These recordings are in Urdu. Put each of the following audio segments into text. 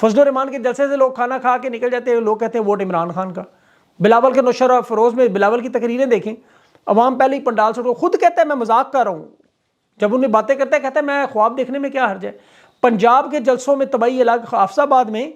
فضل الرحمان کے جلسے سے لوگ کھانا کھا کے نکل جاتے ہیں, لوگ کہتے ہیں ووٹ عمران خان کا. بلاول کے نشر و فروز میں بلاول کی تقریریں دیکھیں, عوام پہلے ہی پنڈال سے خود کہتا ہے میں مذاق کر رہا ہوں, جب انہیں باتیں کرتا ہے کہتا ہے میں خواب دیکھنے میں کیا حرج ہے. پنجاب کے جلسوں میں طبعی علاقہ حافظ آباد میں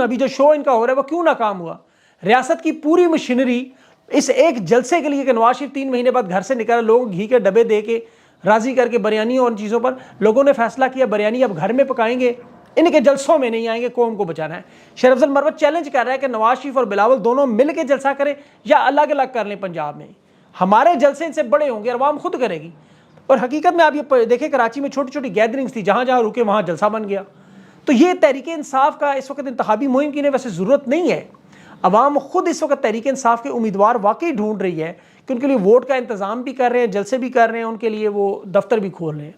ابھی جو شو ان کا ہو رہا ہے وہ کیوں ناکام ہوا؟ ریاست کی پوری مشینری اس ایک جلسے کے لیے کہ نواز شریف 3 مہینے بعد گھر سے نکلا, لوگ گھی کے ڈبے دے کے راضی کر کے بریانی اور ان چیزوں پر لوگوں نے فیصلہ کیا بریانی اب گھر میں پکائیں گے, ان کے جلسوں میں نہیں آئیں گے, قوم کو بچانا ہے. شیر افضل مروت چیلنج کر رہا ہے کہ نواز شریف اور بلاول دونوں مل کے جلسہ کریں یا الگ الگ کر لیں پنجاب میں, ہمارے جلسے ان سے بڑے ہوں گے, عوام خود کرے گی. اور حقیقت میں آپ یہ دیکھیں کراچی میں چھوٹی چھوٹی گیدرنگز تھی, جہاں جہاں رکے وہاں جلسہ بن گیا. تو یہ تحریک انصاف کا اس وقت انتخابی مہم کی ویسے ضرورت نہیں ہے. عوام خود اس وقت تحریک انصاف کے امیدوار واقعی ڈھونڈ رہی ہے کہ ان کے لیے ووٹ کا انتظام بھی کر رہے ہیں, جلسے بھی کر رہے ہیں, ان کے لیے وہ دفتر بھی کھول رہے ہیں.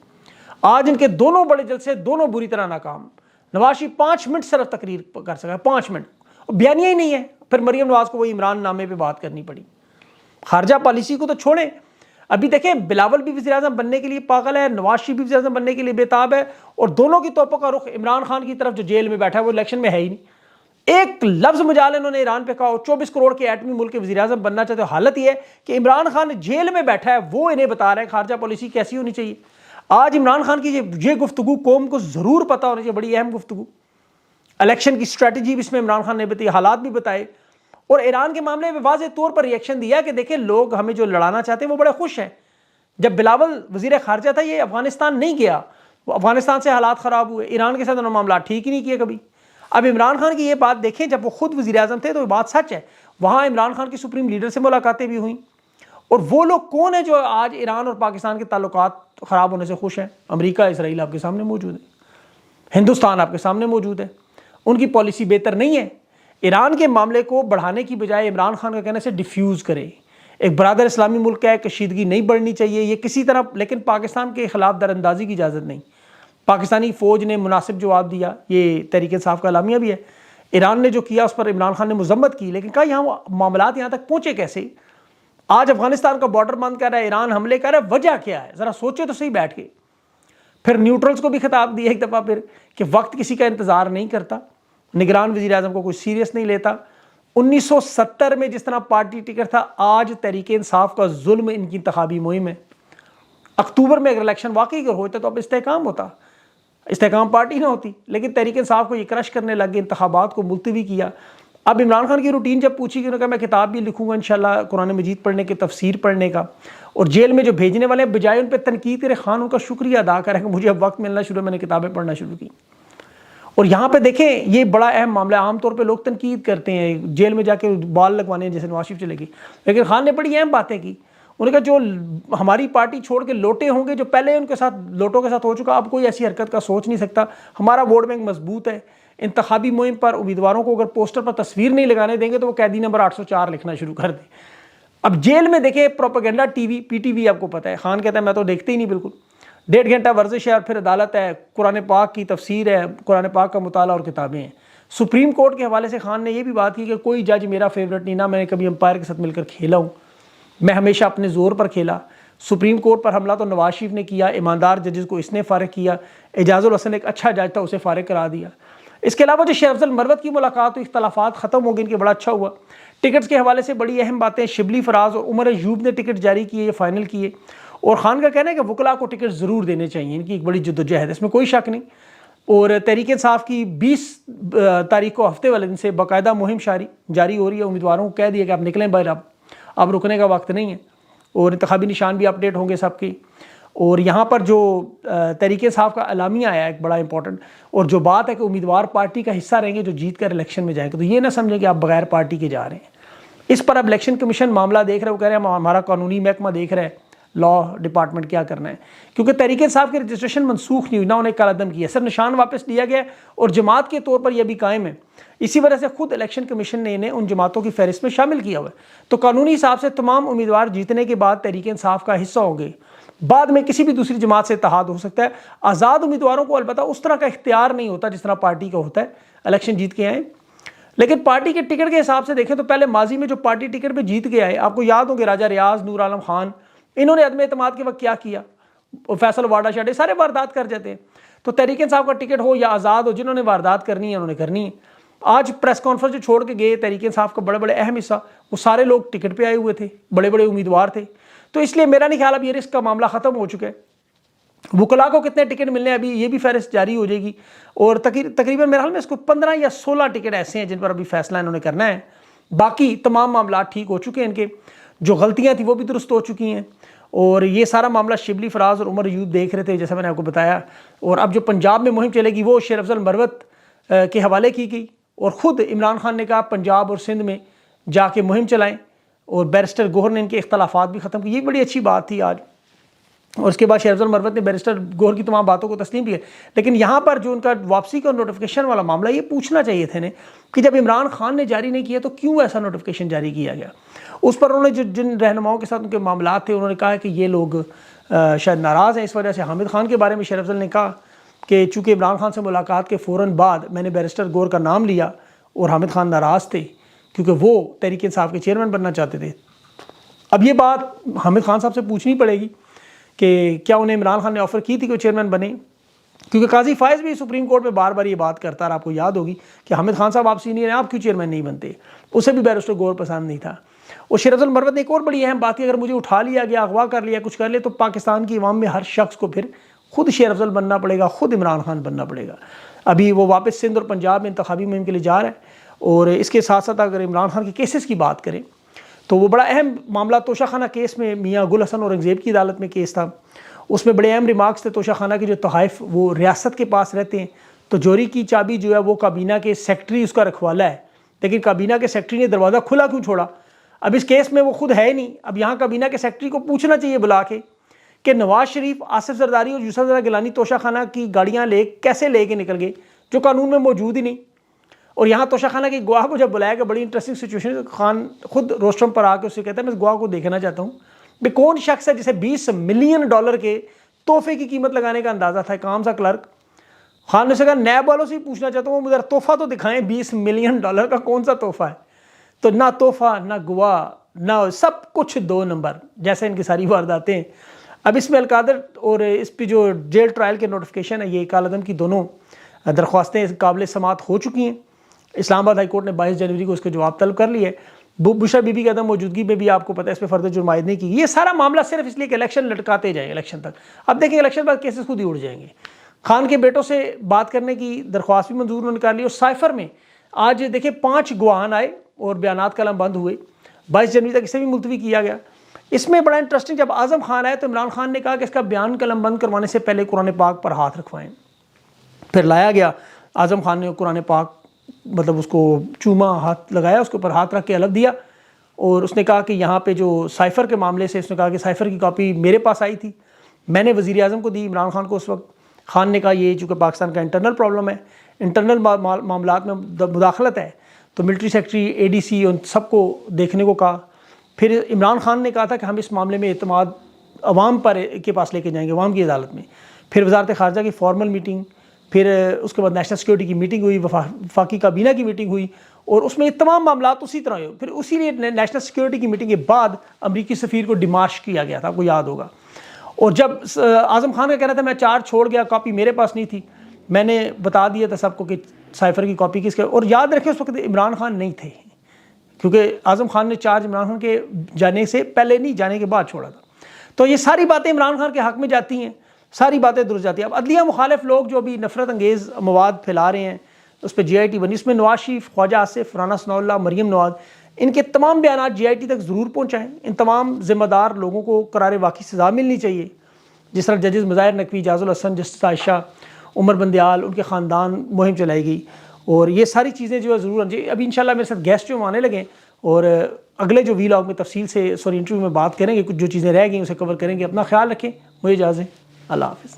آج ان کے دونوں بڑے جلسے دونوں بری طرح ناکام. نواز شریف 5 منٹ صرف تقریر کر سکا, 5 منٹ, بیانیہ ہی نہیں ہے. پھر مریم نواز کو وہی عمران نامے پہ بات کرنی پڑی. خارجہ پالیسی کو تو چھوڑیں, ابھی دیکھیں بلاول بھی وزیر اعظم بننے کے لیے پاگل ہے, نواز شریف بھی وزیر اعظم بننے کے لیے بےتاب ہے, اور دونوں کی توپوں کا رخ عمران خان کی طرف جو جیل میں بیٹھا ہے وہ الیکشن میں ہے ہی نہیں. ایک لفظ مجال انہوں نے ایران پہ کہا, 24 کروڑ کے ایٹمی ملک کے وزیر اعظم بننا چاہتے ہو. حالت یہ ہے کہ عمران خان جیل میں بیٹھا ہے, وہ انہیں بتا رہا ہے خارجہ پالیسی کیسی ہونی چاہیے. آج عمران خان کی یہ گفتگو قوم کو ضرور پتہ ہونی چاہیے, بڑی اہم گفتگو. الیکشن کی اسٹریٹجی بھی اس میں عمران خان نے بتائی, حالات بھی بتائے, اور ایران کے معاملے میں واضح طور پر ریئیکشن دیا کہ دیکھیں لوگ ہمیں جو لڑانا چاہتے ہیں وہ بڑے خوش ہیں. جب بلاول وزیر خارجہ تھا یہ افغانستان نہیں گیا, وہ افغانستان سے حالات خراب ہوئے, ایران کے ساتھ انہوں نے معاملات ٹھیک ہی نہیں کیے کبھی. اب عمران خان کی یہ بات دیکھیں, جب وہ خود وزیر اعظم تھے تو یہ بات سچ ہے, وہاں عمران خان کی سپریم لیڈر سے ملاقاتیں بھی ہوئیں. اور وہ لوگ کون ہیں جو آج ایران اور پاکستان کے تعلقات خراب ہونے سے خوش ہیں؟ امریکہ, اسرائیل آپ کے سامنے موجود ہے, ہندوستان آپ کے سامنے موجود ہے. ان کی پالیسی بہتر نہیں ہے. ایران کے معاملے کو بڑھانے کی بجائے عمران خان کا کہنے سے ڈیفیوز کرے. ایک برادر اسلامی ملک ہے, کشیدگی نہیں بڑھنی چاہیے یہ کسی طرح, لیکن پاکستان کے خلاف در اندازی کی اجازت نہیں. پاکستانی فوج نے مناسب جواب دیا, یہ تحریک انصاف کا اعلامیہ بھی ہے. ایران نے جو کیا اس پر عمران خان نے مذمت کی, لیکن کہا یہاں معاملات یہاں تک پہنچے کیسے؟ آج افغانستان کا بارڈر بند کر رہا ہے, ایران حملے کر رہا ہے, وجہ کیا ہے ذرا سوچے تو صحیح بیٹھ کے. پھر نیوٹرلز کو بھی خطاب دیا ایک دفعہ پھر کہ وقت کسی کا انتظار نہیں کرتا, نگران وزیر اعظم کو کوئی سیریس نہیں لیتا. 1970 میں جس طرح پارٹی ٹکٹ تھا, آج تحریک انصاف کا ظلم ان کی انتخابی مہم ہے. اکتوبر میں اگر الیکشن واقعی ہوتا تو اب استحکام ہوتا, استحکام پارٹی نہ ہوتی, لیکن تحریک انصاف کو یہ کرش کرنے لگ گئے, انتخابات کو ملتوی کیا. اب عمران خان کی روٹین جب پوچھی کہ انہوں نے کہا میں کتاب بھی لکھوں گا انشاءاللہ قرآن مجید پڑھنے کے, تفسیر پڑھنے کا, اور جیل میں جو بھیجنے والے ہیں بجائے ان پہ تنقید کرے خان ان کا شکریہ ادا کریں کہ مجھے اب وقت ملنا شروع, میں نے کتابیں پڑھنا شروع کی. اور یہاں پہ دیکھیں یہ بڑا اہم معاملہ ہے, عام طور پہ لوگ تنقید کرتے ہیں جیل میں جا کے بال لگوانے ہیں جیسے نواز شریف چلے گی, لیکن خان نے بڑی اہم باتیں کی. انہوں نے کہا جو ہماری پارٹی چھوڑ کے لوٹے ہوں گے, جو پہلے ان کے ساتھ لوٹوں کے ساتھ ہو چکا, اب کوئی ایسی حرکت کا سوچ نہیں سکتا. ہمارا ووٹ بینک مضبوط ہے. انتخابی مہم پر امیدواروں کو اگر پوسٹر پر تصویر نہیں لگانے دیں گے تو وہ قیدی نمبر 804 لکھنا شروع کر دیں. اب جیل میں دیکھیں propaganda T V, P T V آپ کو پتہ ہے, خان کہتا ہے میں تو دیکھتے ہی نہیں بالکل. 1.5 گھنٹہ ورزش ہے اور پھر عدالت ہے, قرآن پاک کی تفسیر ہے, قرآن پاک کا مطالعہ اور کتابیں ہیں. سپریم کورٹ کے حوالے سے خان نے یہ بھی بات کی کہ کوئی جج میرا فیورٹ نہیں, نہ میں نے کبھی امپائر کے ساتھ مل کر کھیلا ہوں, میں ہمیشہ اپنے زور پر کھیلا. سپریم کورٹ پر حملہ تو نواز شریف نے کیا, ایماندار ججز کو اس نے فارغ کیا, اعجاز الحسن ایک اچھا جج تھا اسے فارغ کرا دیا. اس کے علاوہ جو شیر افضل مروت کی ملاقات ہوئی, اختلافات ختم ہو گئے ان کے, بڑا اچھا ہوا. ٹکٹس کے حوالے سے بڑی اہم باتیں, شبلی فراز اور عمر ایوب نے ٹکٹ جاری کیے, یہ فائنل کیے. اور خان کا کہنا ہے کہ وکلاء کو ٹکٹ ضرور دینے چاہیے, ان کی ایک بڑی جدوجہد ہے, اس میں کوئی شک نہیں. اور تحریک انصاف کی 20 تاریخ کو ہفتے والے دن سے باقاعدہ مہم جاری ہو رہی ہے. امیدواروں کو کہہ دیا کہ آپ نکلیں باہر, اب رکنے کا وقت نہیں ہے. اور انتخابی نشان بھی اپڈیٹ ہوں گے سب کی. اور یہاں پر جو تحریک انصاف کا اعلامیہ آیا ہے ایک بڑا امپورٹنٹ, اور جو بات ہے کہ امیدوار پارٹی کا حصہ رہیں گے جو جیت کر الیکشن میں جائیں گے, تو یہ نہ سمجھیں کہ آپ بغیر پارٹی کے جا رہے ہیں. اس پر اب الیکشن کمیشن معاملہ دیکھ رہے ہیں, وہ کہہ رہے ہیں ہمارا قانونی محکمہ دیکھ رہا ہے, لا ڈپارٹمنٹ کیا کرنا ہے, کیونکہ تحریک انصاف کی رجسٹریشن منسوخ نہیں ہوئی, نہ انہیں کالعدم کیا, صرف نشان واپس لیا گیا اور جماعت کے طور پر یہ بھی قائم ہے. اسی وجہ سے خود الیکشن کمیشن نے انہیں ان جماعتوں کی فہرست میں شامل کیا ہوا ہے. تو قانونی حساب سے تمام امیدوار جیتنے کے بعد تحریک انصاف کا حصہ ہوں گے, بعد میں کسی بھی دوسری جماعت سے اتحاد ہو سکتا ہے. آزاد امیدواروں کو البتہ اس طرح کا اختیار نہیں ہوتا جس طرح پارٹی کا ہوتا ہے, الیکشن جیت کے آئیں. لیکن پارٹی کے ٹکٹ کے حساب سے دیکھیں تو پہلے ماضی میں جو پارٹی ٹکٹ پہ جیت کے آئے, آپ کو یاد ہوں گے راجہ ریاض, نور عالم خان, انہوں نے عدم اعتماد کے وقت کیا, فیصل واڈا شاڈے سارے واردات کر جاتے ہیں. تو تحریک انصاف کا ٹکٹ ہو یا آزاد ہو، جنہوں نے واردات کرنی ہے انہوں نے کرنی ہے. آج پریس کانفرنس جو چھوڑ کے گئے تحریک انصاف کا بڑے بڑے اہم حصہ، وہ سارے لوگ ٹکٹ پہ آئے ہوئے تھے، بڑے بڑے امیدوار تھے. تو اس لیے میرا نہیں خیال اب یہ رسک کا معاملہ ختم ہو چکا ہے. وکلاء کو کتنے ٹکٹ ملنے ہیں ابھی یہ بھی فہرست جاری ہو جائے گی، اور تقریباً میرے حال میں اس کو 15 یا 16 ٹکٹ ایسے ہیں جن پر ابھی فیصلہ انہوں نے کرنا ہے. باقی تمام معاملات ٹھیک ہو چکے ہیں، ان کے جو غلطیاں تھیں وہ بھی درست ہو چکی ہیں. اور یہ سارا معاملہ شبلی فراز اور عمر ایوب دیکھ رہے تھے جیسا میں نے آپ کو بتایا. اور اب جو پنجاب میں مہم چلے گی وہ شیر افضل مروت کے حوالے کی گئی، اور خود عمران خان نے کہا پنجاب اور سندھ میں جا کے مہم چلائیں، اور بیرسٹر گوہر نے ان کے اختلافات بھی ختم کی. یہ بڑی اچھی بات تھی آج. اور اس کے بعد شیر افضل مروت نے بیرسٹر گوہر کی تمام باتوں کو تسلیم کیا. لیکن یہاں پر جو ان کا واپسی کا نوٹیفیکیشن والا معاملہ، یہ پوچھنا چاہیے تھے کہ جب عمران خان نے جاری نہیں کیا تو کیوں ایسا نوٹیفیکیشن جاری کیا گیا. اس پر انہوں نے جن رہنماؤں کے ساتھ ان کے معاملات تھے، انہوں نے کہا کہ یہ لوگ شاید ناراض ہیں. اس وجہ سے حامد خان کے بارے میں شیر افضل نے کہا کہ چونکہ عمران خان سے ملاقات کے فوراً بعد میں نے بیرسٹر گوہر کا نام لیا اور حامد خان ناراض تھے کیونکہ وہ تحریک انصاف کے چیئرمین بننا چاہتے تھے. اب یہ بات حامد خان صاحب سے پوچھنی پڑے گی کہ کیا انہیں عمران خان نے آفر کی تھی کہ وہ چیئرمین بنے، کیونکہ قاضی فائز بھی سپریم کورٹ میں بار بار یہ بات کرتا رہا. آپ کو یاد ہوگی کہ حامد خان صاحب آپ سینئر ہیں، آپ کیوں چیئرمین نہیں بنتے. اسے بھی بیرسٹر گوہر پسند نہیں تھا. اور شیر افضل مروت نے ایک اور بڑی اہم بات کی، اگر مجھے اٹھا لیا گیا، اغوا کر لیا، کچھ کر لیا، تو پاکستان کی عوام میں ہر شخص کو پھر خود شیر افضل بننا پڑے گا، خود عمران خان بننا پڑے گا. ابھی وہ واپس سندھ اور پنجاب میں انتخابی مہم کے لیے جا رہا ہے. اور اس کے ساتھ ساتھ اگر عمران خان کے کیسز کی بات کریں تو وہ بڑا اہم معاملہ توشہ خانہ کیس میں میاں گل حسن اورنگزیب کی عدالت میں کیس تھا. اس میں بڑے اہم ریمارکس تھے. توشہ خانہ کے جو تحائف وہ ریاست کے پاس رہتے ہیں، تو جوری کی چابی جو ہے وہ کابینہ کے سیکٹری اس کا رکھوالا ہے، لیکن کابینہ کے سیکٹری نے دروازہ کھلا کیوں چھوڑا. اب اس کیس میں وہ خود ہے نہیں. اب یہاں کابینہ کے سیکٹری کو پوچھنا چاہیے بلا کے کہ نواز شریف، آصف زرداری اور یوسف زرا گیلانی توشہ خانہ کی گاڑیاں کیسے لے کے نکل گئے جو قانون میں موجود ہی نہیں. اور یہاں توشہ خانہ کے گواہ کو جب بلایا گیا، بڑی انٹرسٹنگ سچویشن، خان خود روسٹرم پر آ کے اس سے کہتا ہے میں اس گواہ کو دیکھنا چاہتا ہوں کہ کون شخص ہے جسے $20 ملین کے تحفے کی قیمت لگانے کا اندازہ تھا. کام سا کلرک. خان نے سے کہا نیب والوں سے ہی پوچھنا چاہتا ہوں وہ مجھے تحفہ تو دکھائیں، $20 ملین کا کون سا تحفہ ہے. تو نہ تحفہ، نہ گواہ، نہ سب کچھ 2 نمبر، جیسے ان کی ساری وارداتیں ہیں. اب اس میں القادر اور اس پہ جو جیل ٹرائل کے نوٹیفیکیشن ہے، یہ کالعدم کی دونوں درخواستیں قابل سماعت ہو چکی ہیں. اسلام آباد ہائی کورٹ نے 22 جنوری کو اس کا جواب طلب کر لیا ہے. بشرا بی بی کی عدم موجودگی میں بھی آپ کو پتہ ہے اس پہ فردر جرم عائد نہیں کی. یہ سارا معاملہ صرف اس لیے کہ الیکشن لٹکاتے جائیں الیکشن تک. اب دیکھیں الیکشن بعد کیسز خود ہی اڑ جائیں گے. خان کے بیٹوں سے بات کرنے کی درخواست بھی منظور انہوں نے کر لی. اور سائفر میں آج دیکھیں 5 گواہان آئے اور بیانات قلم بند ہوئے. 22 جنوری تک اسے بھی ملتوی کیا گیا. اس میں بڑا انٹرسٹنگ، جب اعظم خان آئے تو عمران خان نے کہا کہ اس کا بیان قلم بند کروانے سے پہلے قرآن پاک پر ہاتھ رکھوائیں. پھر لایا گیا، اعظم خان نے قرآن پاک مطلب اس کو چوما، ہاتھ لگایا، اس کے اوپر ہاتھ رکھ کے الگ دیا. اور اس نے کہا کہ یہاں پہ جو سائفر کے معاملے سے، اس نے کہا کہ سائفر کی کاپی میرے پاس آئی تھی، میں نے وزیر اعظم کو دی، عمران خان کو اس وقت. خان نے کہا یہ چونکہ پاکستان کا انٹرنل پرابلم ہے، انٹرنل معاملات میں مداخلت ہے، تو ملٹری سیکرٹری، اے ڈی سی ان سب کو دیکھنے کو کہا. پھر عمران خان نے کہا تھا کہ ہم اس معاملے میں اعتماد عوام پر کے پاس لے کے جائیں گے، عوام کی عدالت میں. پھر وزارت خارجہ کی فارمل میٹنگ، پھر اس کے بعد نیشنل سیکورٹی کی میٹنگ ہوئی، وفاقی کابینہ کی میٹنگ ہوئی، اور اس میں یہ تمام معاملات اسی طرح ہوئے. پھر اسی لیے نیشنل سیکورٹی کی میٹنگ کے بعد امریکی سفیر کو ڈیمارش کیا گیا تھا، آپ کو یاد ہوگا. اور جب اعظم خان کا کہنا تھا میں 4 چھوڑ گیا، کاپی میرے پاس نہیں تھی، میں نے بتا دیا تھا سب کو کہ سائفر کی کاپی کس کے. اور یاد رکھیں اس وقت عمران خان نہیں تھے، کیونکہ اعظم خان نے چارج عمران خان کے جانے سے پہلے نہیں، جانے کے بعد چھوڑا تھا. تو یہ ساری باتیں عمران خان کے حق میں جاتی ہیں، ساری باتیں درست جاتی ہیں. اب عدلیہ مخالف لوگ جو ابھی نفرت انگیز مواد پھیلا رہے ہیں، اس پہ GIT بنی، اس میں نواز شریف، خواجہ آصف، رانا ثناء اللہ، مریم نواز، ان کے تمام بیانات GIT تک ضرور پہنچائیں. ان تمام ذمہ دار لوگوں کو قرار واقعی سزا ملنی چاہیے. جس طرح ججز مظاہر نقوی، اجاز الحسن، جسٹس عائشہ، عمر بندیال، ان کے خاندان مہم چلائی گئی. اور یہ ساری چیزیں جو ہے ضرور ابھی انشاءاللہ میرے ساتھ گیسٹ جو آنے لگے، اور اگلے جو ویلاگ میں تفصیل سے انٹرویو میں بات کریں گے، کچھ جو چیزیں رہ گئیں اسے کور کریں گے. اپنا خیال رکھیں. مجھے اجازت. اللہ حافظ.